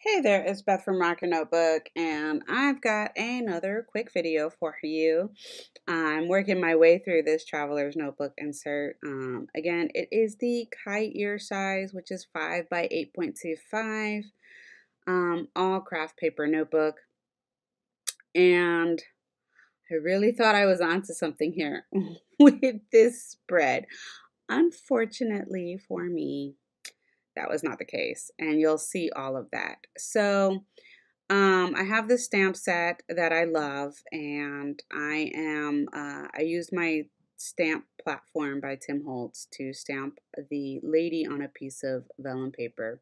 Hey there, it's Beth from Rock Your Notebook, and I've got another quick video for you. I'm working my way through this Traveler's Notebook insert. Again, it is the kite ear size, which is 5 by 8.25, all craft paper notebook. And I really thought I was onto something here with this spread. Unfortunately for me, that was not the case, and you'll see all of that. I have this stamp set that I love, and I used my stamp platform by Tim Holtz to stamp the lady on a piece of vellum paper.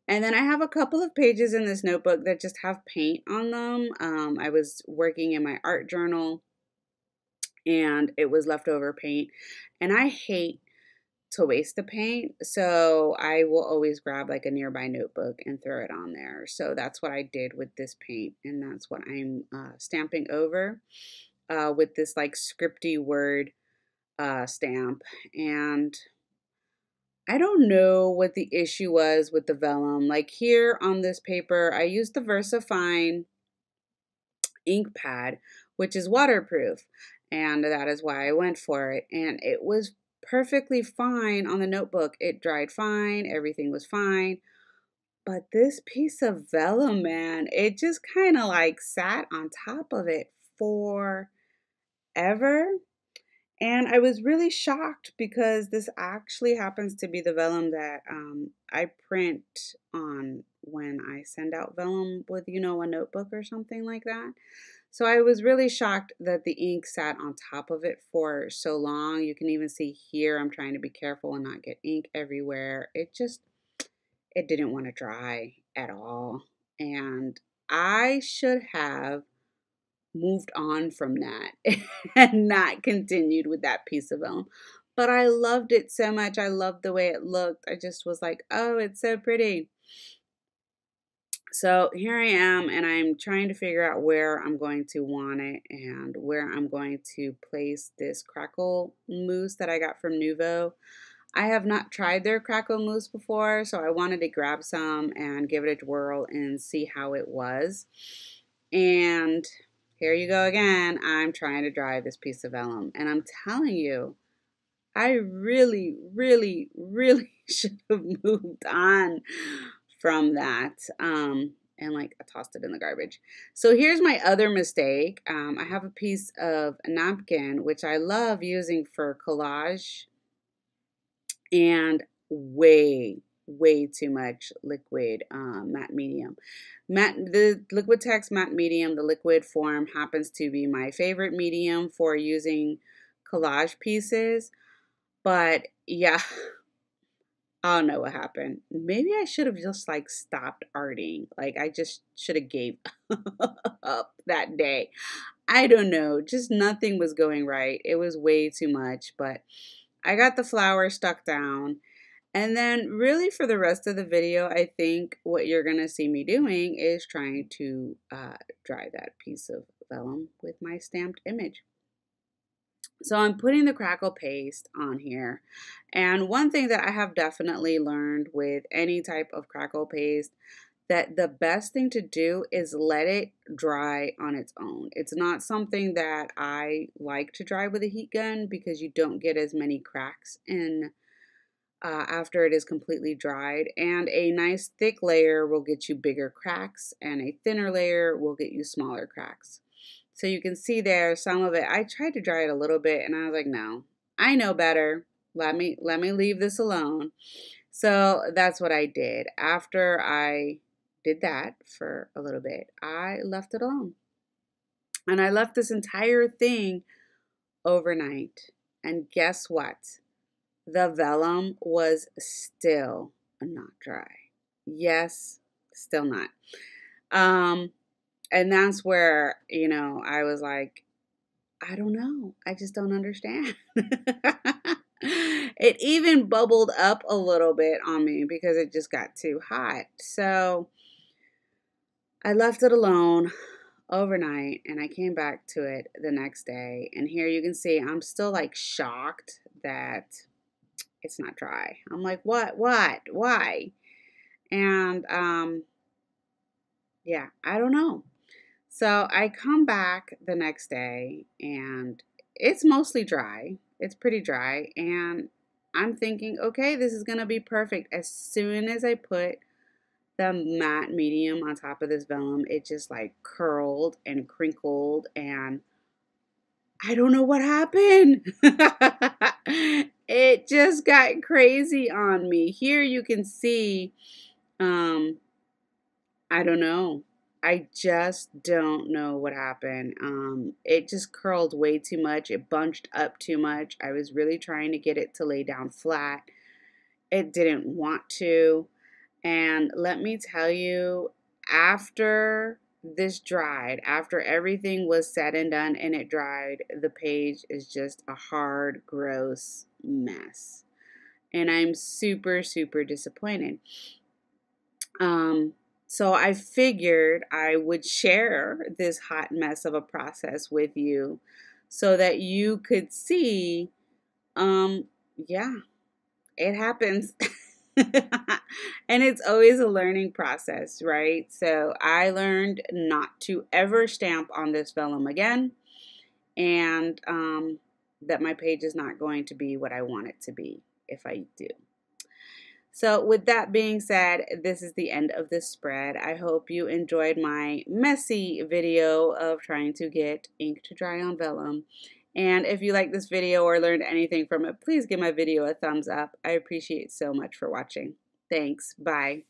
And then I have a couple of pages in this notebook that just have paint on them. I was working in my art journal and it was leftover paint. And I hate to waste the paint, so I will always grab like a nearby notebook and throw it on there. So that's what I did with this paint, and that's what I'm stamping over with this like scripty word stamp. And I don't know what the issue was with the vellum. Like here on this paper, I used the VersaFine ink pad, which is waterproof. And that is why I went for it. And it was perfectly fine on the notebook. It dried fine, everything was fine. But this piece of vellum, man, it just kind of like sat on top of it forever. And I was really shocked because this actually happens to be the vellum that I print on when I send out vellum with, a notebook or something like that. So I was really shocked that the ink sat on top of it for so long. You can even see here, I'm trying to be careful and not get ink everywhere. It didn't want to dry at all. And I should have moved on from that and not continued with that piece of vellum. But I loved it so much. I loved the way it looked. I just was like, oh, it's so pretty. So here I am, and I'm trying to figure out where I'm going to want it and where I'm going to place this crackle mousse that I got from Nuvo. I have not tried their crackle mousse before, so I wanted to grab some and give it a whirl and see how it was. And here you go again. I'm trying to dry this piece of vellum, and I'm telling you, I really, really, really should have moved on from that. And like I tossed it in the garbage. So here's my other mistake. I have a piece of napkin, which I love using for collage, and way too much liquid matte medium. The Liquitex matte medium, the liquid form, happens to be my favorite medium for using collage pieces. But yeah, I don't know what happened. Maybe I should have just like stopped arting. Like I just should have gave up that day. I don't know. Just nothing was going right. It was way too much, but I got the flower stuck down. And then really for the rest of the video, I think what you're going to see me doing is trying to dry that piece of vellum with my stamped image. So I'm putting the crackle paste on here. And one thing that I have definitely learned with any type of crackle paste, that the best thing to do is let it dry on its own. It's not something that I like to dry with a heat gun because you don't get as many cracks in after it is completely dried. And a nice thick layer will get you bigger cracks, and a thinner layer will get you smaller cracks. So you can see there some of it. I tried to dry it a little bit and I was like, no, I know better. Let me leave this alone. So that's what I did. After I did that for a little bit, I left it alone. And I left this entire thing overnight. And guess what? The vellum was still not dry. Yes, still not. Um, and that's where, I was like, I don't know. I just don't understand. It even bubbled up a little bit on me because it just got too hot. So I left it alone overnight and I came back to it the next day. And here you can see I'm still like shocked that it's not dry. I'm like, what, why? And yeah, I don't know. So I come back the next day and it's mostly dry. It's pretty dry. And I'm thinking, okay, this is going to be perfect. As soon as I put the matte medium on top of this vellum, it just like curled and crinkled and I don't know what happened. It just got crazy on me. Here you can see, um, I don't know. I just don't know what happened. It just curled way too much. It bunched up too much. I was really trying to get it to lay down flat. It didn't want to. And let me tell you, after this dried, after everything was said and done and it dried, the page is just a hard, gross mess. And I'm super, super disappointed. So I figured I would share this hot mess of a process with you so that you could see, um, yeah, it happens. And it's always a learning process, right? So I learned not to ever stamp on this vellum again, and that my page is not going to be what I want it to be if I do. So with that being said, this is the end of this spread. I hope you enjoyed my messy video of trying to get ink to dry on vellum. And if you like this video or learned anything from it, please give my video a thumbs up. I appreciate so much for watching. Thanks. Bye.